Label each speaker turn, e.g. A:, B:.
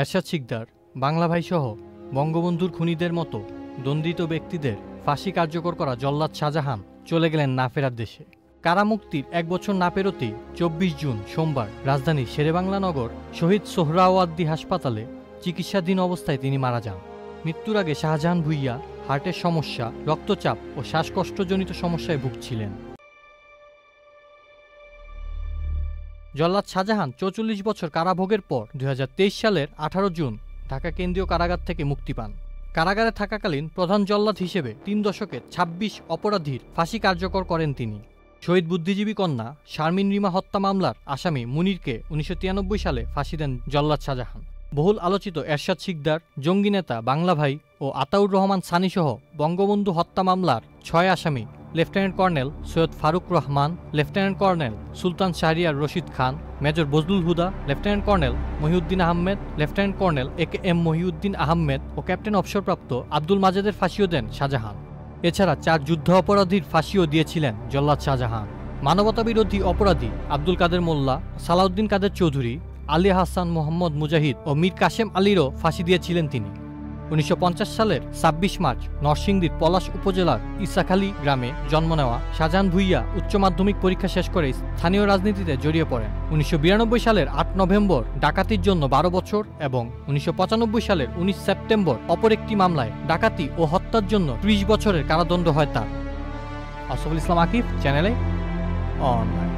A: এরশাদ শিকদার, বাংলা ভাইসহ বঙ্গবন্ধুর খুনিদের মতো দণ্ডিত ব্যক্তিদের ফাঁসি কার্যকর করা জল্লাদ শাহজাহান চলে গেলেন না ফেরার দেশে। কারামুক্তির এক বছর না পেরোতেই ২৪ জুন সোমবার রাজধানীর শেরেবাংলা নগর শহীদ সোহরাওয়ার্দী হাসপাতালে চিকিৎসাধীন অবস্থায় তিনি মারা যান। মৃত্যুর আগে শাহজাহান ভূঁইয়া হার্টের সমস্যা, রক্তচাপ ও শ্বাসকষ্টজনিত সমস্যায় ভুগছিলেন। জল্লাদ শাহজাহান ৪৪ বছর কারাভোগের পর ২০২৩ সালের ১৮ জুন ঢাকা কেন্দ্রীয় কারাগার থেকে মুক্তি পান। কারাগারে থাকাকালীন প্রধান জল্লাদ হিসেবে ৩ দশকে ২৬ অপরাধীর ফাঁসি কার্যকর করেন তিনি। শহীদ বুদ্ধিজীবী কন্যা শারমিন রিমা হত্যা মামলার আসামি মুনিরকে ১৯৯৩ সালে ফাঁসি দেন জল্লাদ শাহজাহান। বহুল আলোচিত এরশাদ শিকদার, জঙ্গি নেতা বাংলা ভাই ও আতাউর রহমান সানিসহ বঙ্গবন্ধু হত্যা মামলার ৬ আসামি lieutenant colonel Syed Faruk Rahman, lieutenant colonel Sultan Shahriar Rashid Khan, major Bazlul Huda, lieutenant colonel Mohiuddin Ahmed, lieutenant colonel AKM. Mohiuddin Ahmed ও ক্যাপ্টেন অবসরপ্রাপ্ত আব্দুল মাজেদের ফাঁসিও দেন শাহজাহান। এছাড়া ৪ যুদ্ধ অপরাধীর ফাঁসিও দিয়েছিলেন জল্লাদ শাহজাহান। মানবতাবিরোধী অপরাধী আব্দুল কাদের মোল্লা, সালাউদ্দিন কাদের চৌধুরী, আলী হাসান মোহাম্মদ মুজাহিদ ও মীর কাশেম আলীরও ফাঁসি দিয়েছিলেন তিনি। ১৯৫০ সালের ২৬ মার্চ নরসিংদীর পলাশ উপজেলার ইসাখালী গ্রামে জন্ম নেওয়া শাহজাহান ভূঁইয়া উচ্চ মাধ্যমিক পরীক্ষা শেষ করে স্থানীয় রাজনীতিতে জড়িয়ে পড়েন। ১৯৯২ সালের ৮ নভেম্বর ডাকাতির জন্য ১২ বছর এবং ১৯৯৫ সালের ১৯ সেপ্টেম্বর অপর একটি মামলায় ডাকাতি ও হত্যার জন্য ৩০ বছরের কারাদণ্ড হয় তার। আসফুল ইসলাম আকিব, চ্যানেলে অনলাইন।